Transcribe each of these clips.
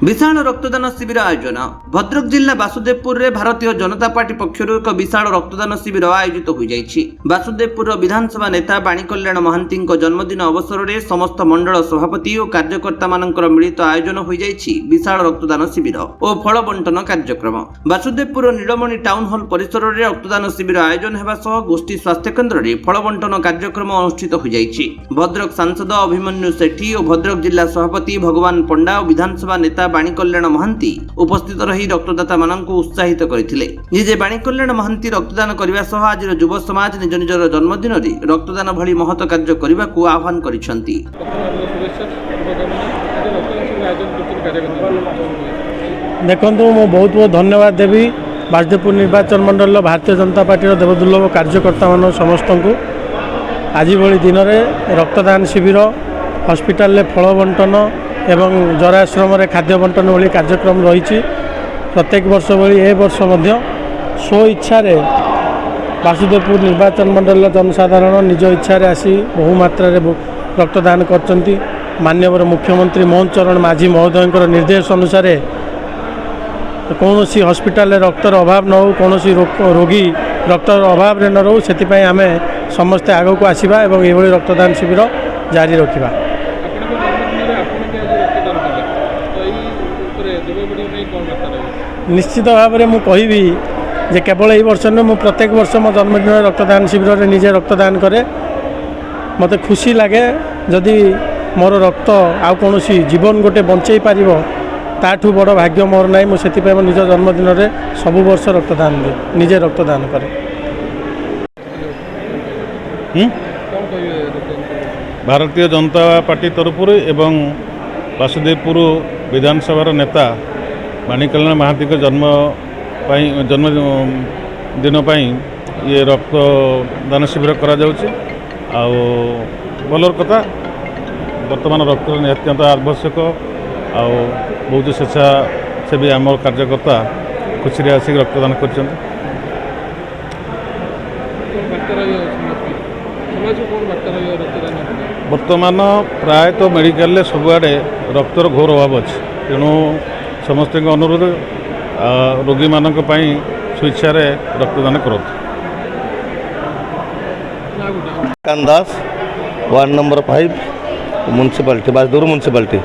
विशाल रक्तदान शिविर आयोजन भद्रक जिला वासुदेवपुर रे भारतीय जनता पार्टी पक्षर एक विशाल रक्तदान शिविर आयोजित हो जाइछि। वासुदेवपुर विधानसभा नेता बाणी कल्याण महांती जन्मदिन अवसर में समस्त मंडल सभापति और कार्यकर्ता मानकर मिलित आयोजन हो जाइछि विशाल रक्तदान शिविर और फल बंटन कार्यक्रम। वासुदेवपुर नीलमणि टाउन हॉल परिसर में रक्तदान शिविर आयोजन होगा सह गोष्ठी स्वास्थ्य केन्द्र में फल बंटन कार्यक्रम अनुष्ठित हो जाइछि। भद्रक सांसद अभिमन्यु सेठी और भद्रक जिला सभापति भगवान पंडा और विधानसभा नेता बाणी कल्याण महांती उपस्थित रही रक्तदाता माननकु उत्साहित करथिले। निजे बाणी कल्याण महांती रक्तदान करबा सह आज युव समाज निज निजर जन्मदिन रे रक्तदान भली महत कार्य करबाकू आह्वान करिसंती। देखंतु मो बहुत बहुत धन्यवाद देवी वासुदेवपुर निर्वाचन मंडल भारतीय जनता पार्टी देवदुर्लभ कार्यकर्ता मान समस्त को आज भली दिन में रक्तदान शिविर हॉस्पिटल फल बंटन एवं जराश्रम खाद्य बंटन भली कार्यक्रम रही प्रत्येक वर्ष भली ए वर्ष स्व इच्छा वासुदेवपुर निर्वाचन मंडल जनसाधारण निज इच्छा आसी बहु मात्रा रक्तदान करचंती। माननीय मुख्यमंत्री मोहन चरण माझी महोदय निर्देश अनुसार कौन सी हॉस्पिटल रक्तर अभाव न हो कौन सी रोगी रक्तर अभाव न रो से आम समस्ते आग को आसवा और ये रक्तदान शिविर जारी रखा। निश्चित भाव में मुझे जे केवल यही वर्ष नुह मु प्रत्येक वर्ष मो जन्मदिन रक्तदान शिविर में निजे रक्तदान करे मते खुशी लगे जदि मोर रक्त आउ कौन जीवन गोटे बंचई पार ताठू बड़ भाग्य मोर ना मुझे निज जन्मदिन में सब वर्ष रक्तदान दे निजे रक्तदान करे। भारतीय जनता पार्टी तरफ एवं वासुदेवपुर विधानसभा नेता बाणी कल्याण महांती जन्मदिन ये रक्तदान शिविर करा जाउछि। आउ भलर कथा वर्तमान रक्त अत्यंत आवश्यक आउ बहुत स्वेच्छासेवी आम कार्यकर्ता खुशी आसिक रक्तदान कर। वर्तमान प्रायतः मेडिकल सबुआड़े रक्तर घोर अभाव अच्छे तेणु समस्त अनुरोध रोगी मानक स्वेच्छार रक्तदान करूँ। Das ward number 5 municipality Basudevpur municipality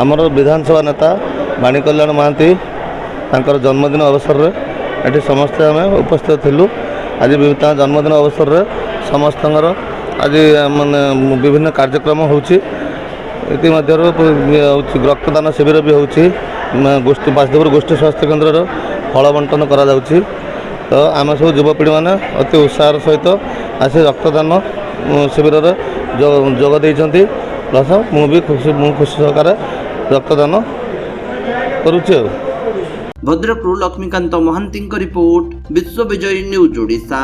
आमर विधानसभा नेता बाणी कल्याण महांती जन्मदिन अवसर में ये समस्ते आम उपस्थित थिलु। आज जन्मदिन अवसर में समस्त आज माने विभिन्न कार्यक्रम होछि रक्तदान शिविर भी होछि गोष्ठी वासुदेवपुर गोष्ठी स्वास्थ्य केन्द्र फल बंटन करा जाउछि। तो आम सब युवपीढ़ी मैंने अति उत्साह सहित आसी रक्तदान शिविर जोग देइछंती प्लस मुझे खुशी सहकार रक्तदान करुछि। भद्रकरू लक्ष्मीकांत महांती रिपोर्ट विश्व विजय न्यूज ओडिशा।